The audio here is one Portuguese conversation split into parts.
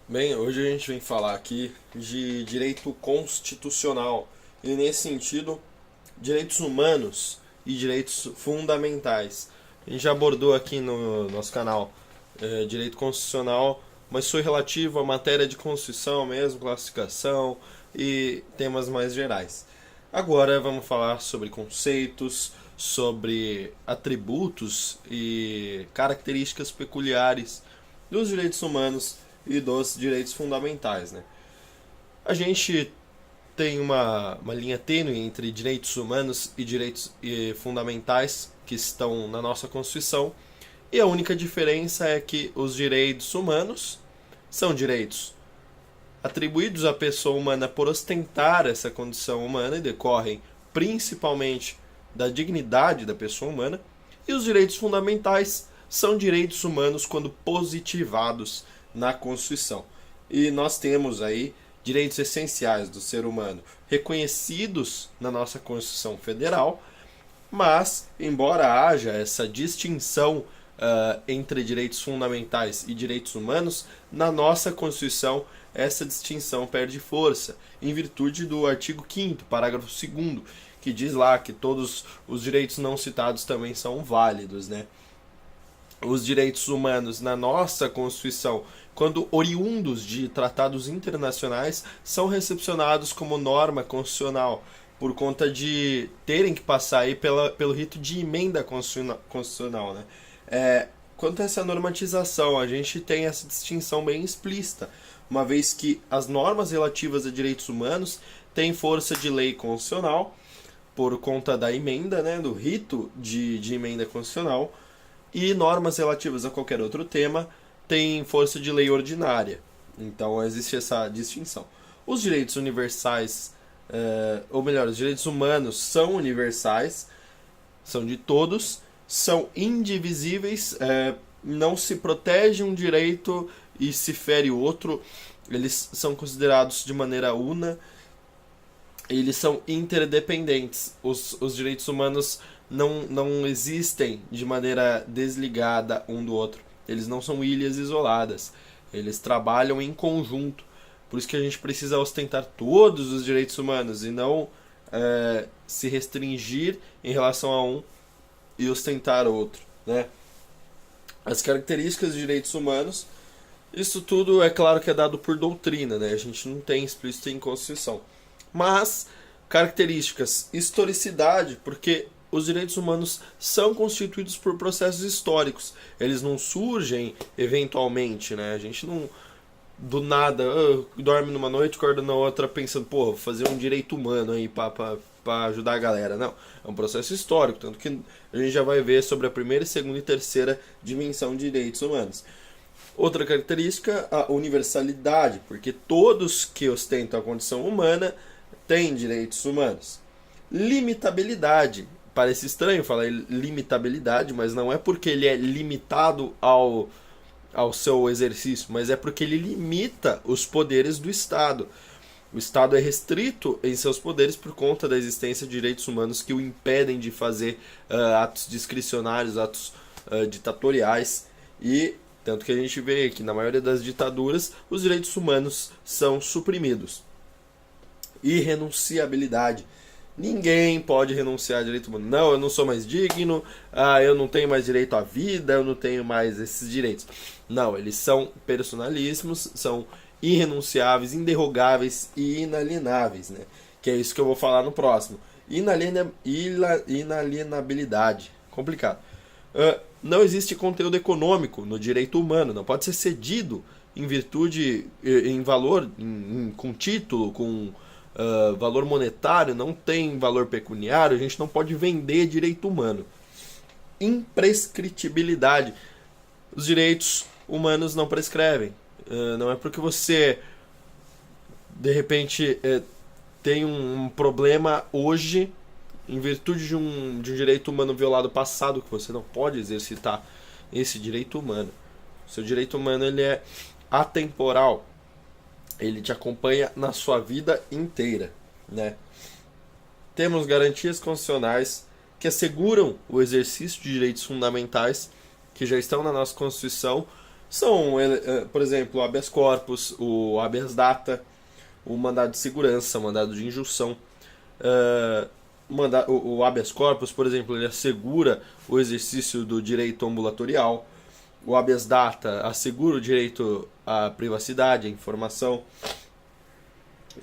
Bem, hoje a gente vem falar aqui de direito constitucional e, nesse sentido, direitos humanos e direitos fundamentais. A gente já abordou aqui no nosso canal direito constitucional, mas foi relativo à matéria de Constituição mesmo, classificação e temas mais gerais. Agora vamos falar sobre conceitos, sobre atributos e características peculiares dos direitos humanos e dos direitos fundamentais, né? A gente tem uma linha tênue entre direitos humanos e direitos fundamentais que estão na nossa Constituição, e a única diferença é que os direitos humanos são direitos atribuídos à pessoa humana por ostentar essa condição humana e decorrem principalmente da dignidade da pessoa humana, e os direitos fundamentais são direitos humanos quando positivados na Constituição. E nós temos aí direitos essenciais do ser humano reconhecidos na nossa Constituição Federal, mas, embora haja essa distinção entre direitos fundamentais e direitos humanos, na nossa Constituição essa distinção perde força, em virtude do artigo 5º, parágrafo 2º, que diz lá que todos os direitos não citados também são válidos, né? Os direitos humanos na nossa Constituição, quando oriundos de tratados internacionais, são recepcionados como norma constitucional, por conta de terem que passar aí pelo rito de emenda constitucional, né? Quanto a essa normatização, a gente tem essa distinção bem explícita, uma vez que as normas relativas a direitos humanos têm força de lei constitucional, por conta da emenda, né, do rito de emenda constitucional, e normas relativas a qualquer outro tema têm força de lei ordinária. Então existe essa distinção. Os direitos universais, ou melhor, os direitos humanos são universais, são de todos, são indivisíveis, não se protege um direito e se fere o outro, eles são considerados de maneira una, eles são interdependentes. Os direitos humanos não existem de maneira desligada um do outro. Eles não são ilhas isoladas. Eles trabalham em conjunto. Por isso que a gente precisa ostentar todos os direitos humanos e não se restringir em relação a um e ostentar outro, né? As características de direitos humanos, isso tudo é claro que é dado por doutrina, né? A gente não tem explícito em Constituição. Mas características, historicidade, porque os direitos humanos são constituídos por processos históricos. Eles não surgem eventualmente, né? A gente não do nada dorme numa noite, acorda na outra pensando, pô, vou fazer um direito humano aí para ajudar a galera. Não, é um processo histórico, tanto que a gente já vai ver sobre a primeira, segunda e terceira dimensão de direitos humanos. Outra característica, a universalidade, porque todos que ostentam a condição humana têm direitos humanos. Limitabilidade, parece estranho falar limitabilidade, mas não é porque ele é limitado ao seu exercício, mas é porque ele limita os poderes do Estado. O Estado é restrito em seus poderes por conta da existência de direitos humanos que o impedem de fazer atos discricionários, atos ditatoriais, e tanto que a gente vê que na maioria das ditaduras os direitos humanos são suprimidos. Irrenunciabilidade. Ninguém pode renunciar a direito humano. Não, eu não sou mais digno, eu não tenho mais direito à vida, eu não tenho mais esses direitos. Não, eles são personalíssimos, são irrenunciáveis, inderrogáveis e inalienáveis, né? Que é isso que eu vou falar no próximo. Inalienabilidade. Complicado. Não existe conteúdo econômico no direito humano, não pode ser cedido em virtude, em valor, com título, com valor monetário, não tem valor pecuniário, a gente não pode vender direito humano. Imprescritibilidade. Os direitos humanos não prescrevem. Não é porque você, de repente, tem um problema hoje, em virtude de um direito humano violado passado, que você não pode exercitar esse direito humano. O seu direito humano ele é atemporal. Ele te acompanha na sua vida inteira, né? Temos garantias constitucionais que asseguram o exercício de direitos fundamentais que já estão na nossa Constituição São, por exemplo, o habeas corpus, o habeas data, o mandado de segurança, o mandado de injunção. O habeas corpus, por exemplo, ele assegura o exercício do direito ambulatorial. O habeas data assegura o direito à privacidade, à informação.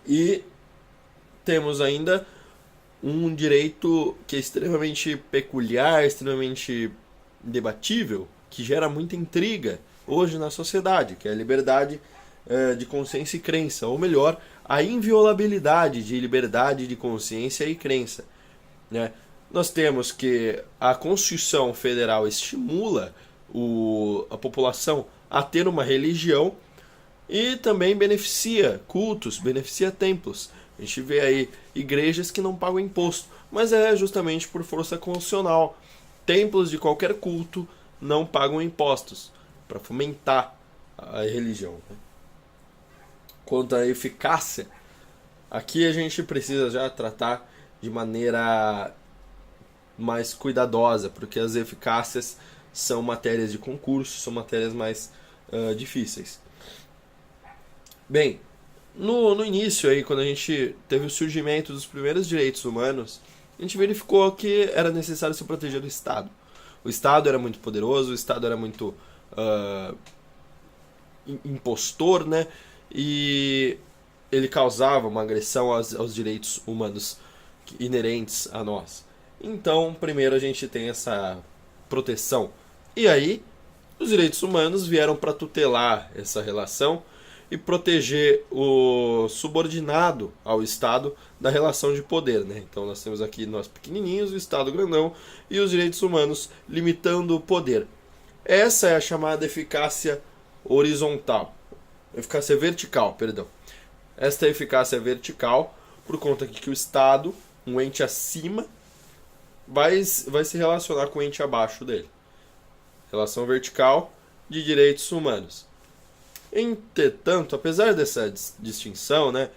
E temos ainda um direito que é extremamente peculiar, extremamente debatível, que gera muita intriga hoje na sociedade, que é a liberdade de consciência e crença, ou melhor, a inviolabilidade de liberdade de consciência e crença. Né? Nós temos que a Constituição Federal estimula a população a ter uma religião e também beneficia cultos, beneficia templos. A gente vê aí igrejas que não pagam imposto, mas é justamente por força constitucional. Templos de qualquer culto não pagam impostos para fomentar a religião. Quanto à eficácia, aqui a gente precisa já tratar de maneira mais cuidadosa, porque as eficácias são matérias de concurso, são matérias mais difíceis. Bem, no início, aí, quando a gente teve o surgimento dos primeiros direitos humanos, a gente verificou que era necessário se proteger do Estado. O Estado era muito poderoso, o Estado era muito impostor, né? E ele causava uma agressão aos direitos humanos inerentes a nós. Então, primeiro a gente tem essa proteção. E aí, os direitos humanos vieram para tutelar essa relação e proteger o subordinado ao Estado da relação de poder. Né? Então nós temos aqui nós pequenininhos, o Estado grandão e os direitos humanos limitando o poder. Essa é a chamada eficácia horizontal. Eficácia vertical, perdão. Esta eficácia vertical, por conta que o Estado, um ente acima, vai se relacionar com o ente abaixo dele. Relação vertical de direitos humanos. Entretanto, apesar dessa distinção, né,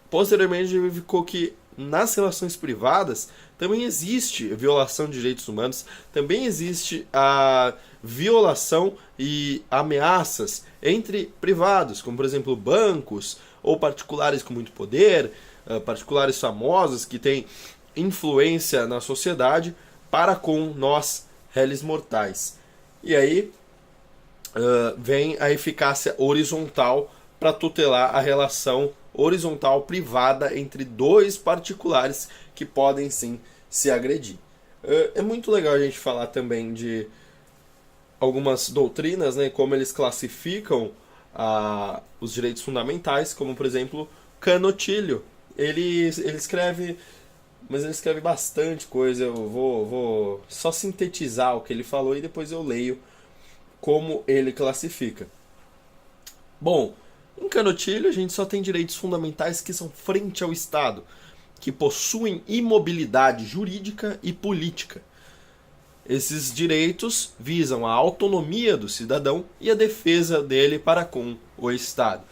posteriormente verificou que nas relações privadas também existe violação de direitos humanos, também existe a violação e ameaças entre privados, como por exemplo bancos ou particulares com muito poder, particulares famosos que têm influência na sociedade para com nós, réis mortais. E aí vem a eficácia horizontal para tutelar a relação horizontal privada entre dois particulares que podem sim se agredir. É muito legal a gente falar também de algumas doutrinas, né, como eles classificam os direitos fundamentais, como por exemplo Canotilho. Ele escreve, mas ele escreve bastante coisa. Eu vou só sintetizar o que ele falou e depois eu leio como ele classifica. Bom, em Canotilho a gente só tem direitos fundamentais que são frente ao Estado, que possuem imobilidade jurídica e política. Esses direitos visam a autonomia do cidadão e a defesa dele para com o Estado.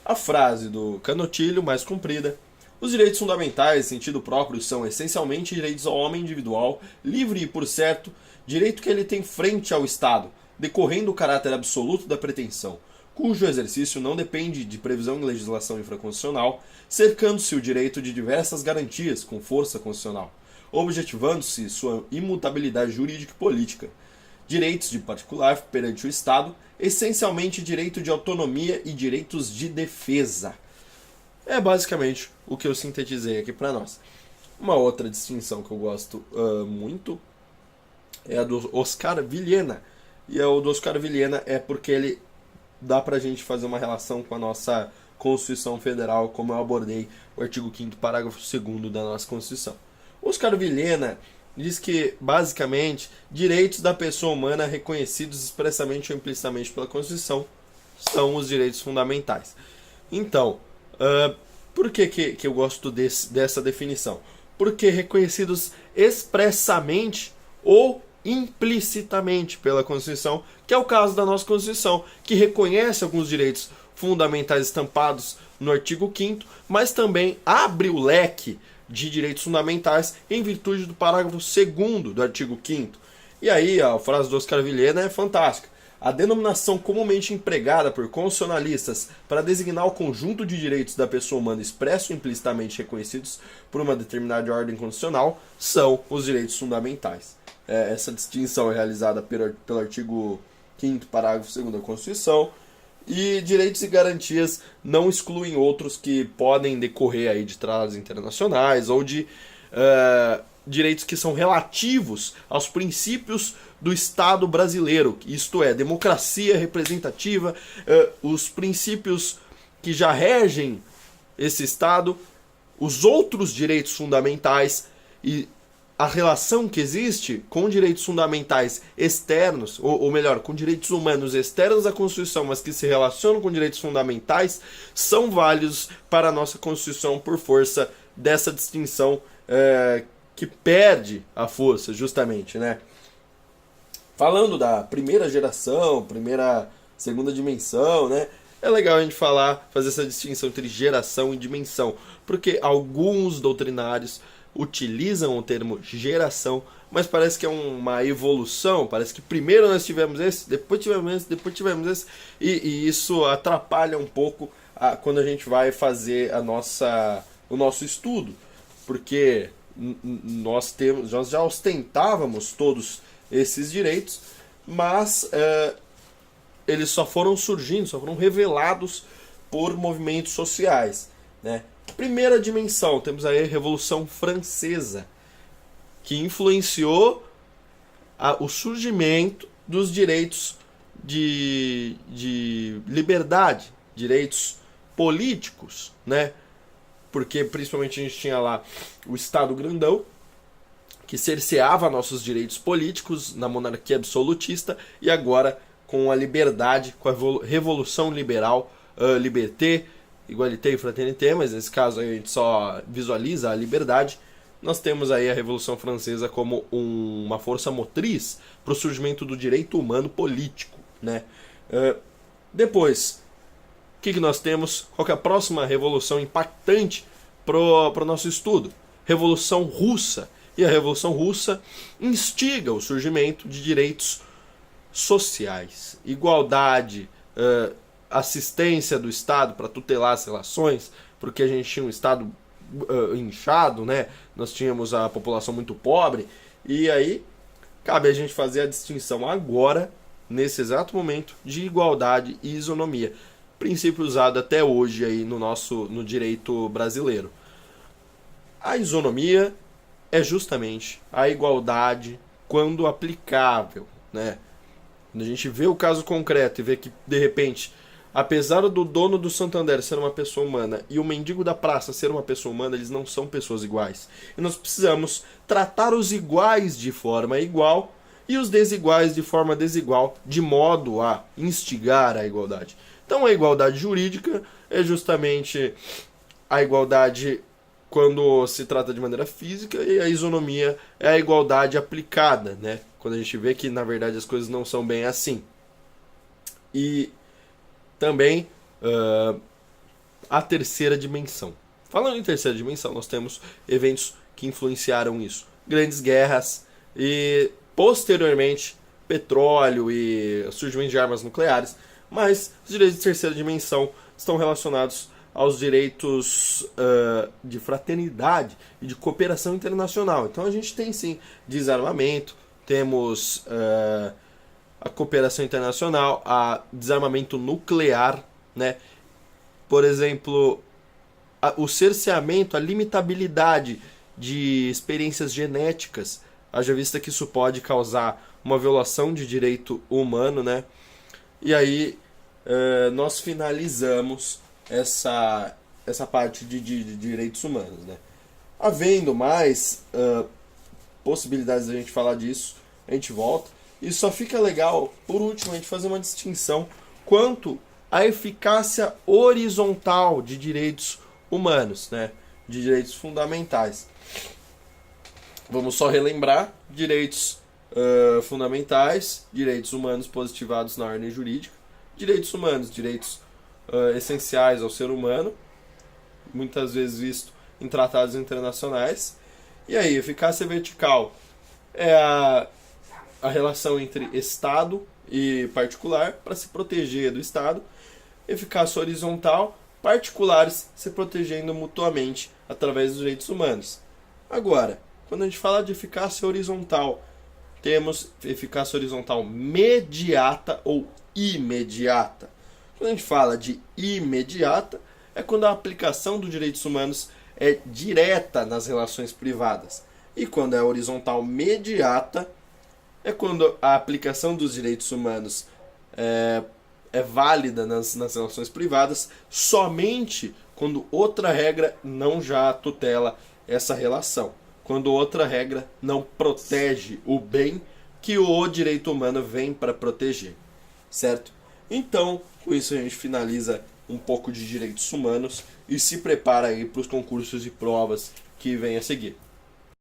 A frase do Canotilho, mais comprida: os direitos fundamentais, em sentido próprio, são essencialmente direitos ao homem individual, livre e, por certo, direito que ele tem frente ao Estado, decorrendo o caráter absoluto da pretensão, cujo exercício não depende de previsão em legislação infraconstitucional, cercando-se o direito de diversas garantias com força constitucional, objetivando-se sua imutabilidade jurídica e política. Direitos de particular perante o Estado, essencialmente direito de autonomia e direitos de defesa. É basicamente o que eu sintetizei aqui para nós. Uma outra distinção que eu gosto muito é a do Oscar Vilhena. E o do Oscar Vilhena é porque ele dá pra gente fazer uma relação com a nossa Constituição Federal, como eu abordei o artigo 5º, parágrafo 2º da nossa Constituição. Oscar Vilhena diz que, basicamente, direitos da pessoa humana reconhecidos expressamente ou implicitamente pela Constituição são os direitos fundamentais. Então, por que eu gosto dessa definição? Porque reconhecidos expressamente ou implicitamente pela Constituição, que é o caso da nossa Constituição, que reconhece alguns direitos fundamentais estampados no artigo 5º, mas também abre o leque de direitos fundamentais em virtude do parágrafo 2º do artigo 5º. E aí a frase do Oscar Vilhena é fantástica. A denominação comumente empregada por constitucionalistas para designar o conjunto de direitos da pessoa humana expressos ou implicitamente reconhecidos por uma determinada ordem constitucional são os direitos fundamentais. Essa distinção é realizada pelo artigo 5º, parágrafo 2º da Constituição, e direitos e garantias não excluem outros que podem decorrer aí de tratados internacionais ou de direitos que são relativos aos princípios do Estado brasileiro, isto é, democracia representativa, os princípios que já regem esse Estado, os outros direitos fundamentais e a relação que existe com direitos fundamentais externos, ou melhor, com direitos humanos externos à Constituição, mas que se relacionam com direitos fundamentais, são válidos para a nossa Constituição por força dessa distinção que perde a força, justamente, né? Falando da primeira geração, segunda dimensão, né? É legal a gente fazer essa distinção entre geração e dimensão, porque alguns doutrinários utilizam o termo geração, mas parece que é uma evolução, parece que primeiro nós tivemos esse, depois tivemos esse, depois tivemos esse, e isso atrapalha um pouco quando a gente vai fazer o nosso estudo, porque nós já ostentávamos todos esses direitos, mas eles só foram surgindo, só foram revelados por movimentos sociais, né? Primeira dimensão, temos aí a Revolução Francesa, que influenciou o surgimento dos direitos de liberdade, direitos políticos, né? Porque principalmente a gente tinha lá o Estado grandão, que cerceava nossos direitos políticos na monarquia absolutista, e agora com a liberdade, com a Revolução Liberal, Liberté, Igualité e Fraternité, mas nesse caso a gente só visualiza a liberdade. Nós temos aí a Revolução Francesa como uma força motriz para o surgimento do direito humano político, né? Depois, o que nós temos? Qual que é a próxima revolução impactante para o nosso estudo? Revolução Russa. E a Revolução Russa instiga o surgimento de direitos sociais, igualdade, assistência do Estado para tutelar as relações, porque a gente tinha um Estado inchado, né? Nós tínhamos a população muito pobre, e aí cabe a gente fazer a distinção agora, nesse exato momento, de igualdade e isonomia, princípio usado até hoje aí no direito brasileiro. A isonomia é justamente a igualdade quando aplicável, né? Quando a gente vê o caso concreto e vê que, de repente, apesar do dono do Santander ser uma pessoa humana e o mendigo da praça ser uma pessoa humana, eles não são pessoas iguais. E nós precisamos tratar os iguais de forma igual e os desiguais de forma desigual, de modo a instigar a igualdade. Então a igualdade jurídica é justamente a igualdade quando se trata de maneira física, e a isonomia é a igualdade aplicada, né? Quando a gente vê que, na verdade, as coisas não são bem assim. E também a terceira dimensão. Falando em terceira dimensão, nós temos eventos que influenciaram isso. Grandes guerras e, posteriormente, petróleo e surgimento de armas nucleares. Mas os direitos de terceira dimensão estão relacionados aos direitos de fraternidade e de cooperação internacional. Então a gente tem sim desarmamento, temos a cooperação internacional, a desarmamento nuclear, né? Por exemplo, o cerceamento, a limitabilidade de experiências genéticas, haja vista que isso pode causar uma violação de direito humano, né? E aí nós finalizamos essa parte de direitos humanos, né? Havendo mais possibilidades de a gente falar disso, a gente volta. E só fica legal, por último, a gente fazer uma distinção quanto à eficácia horizontal de direitos humanos, né? De direitos fundamentais. Vamos só relembrar: direitos fundamentais, direitos humanos positivados na ordem jurídica, direitos humanos, direitos essenciais ao ser humano, muitas vezes visto em tratados internacionais. E aí, eficácia vertical é a relação entre Estado e particular para se proteger do Estado. Eficácia horizontal, particulares se protegendo mutuamente através dos direitos humanos. Agora, quando a gente fala de eficácia horizontal, temos eficácia horizontal mediata ou imediata. Quando a gente fala de imediata, é quando a aplicação dos direitos humanos é direta nas relações privadas. E quando é horizontal mediata, é quando a aplicação dos direitos humanos é válida nas relações privadas somente quando outra regra não já tutela essa relação. Quando outra regra não protege o bem que o direito humano vem para proteger. Certo? Então, com isso a gente finaliza um pouco de direitos humanos e se prepara aí para os concursos e provas que vêm a seguir.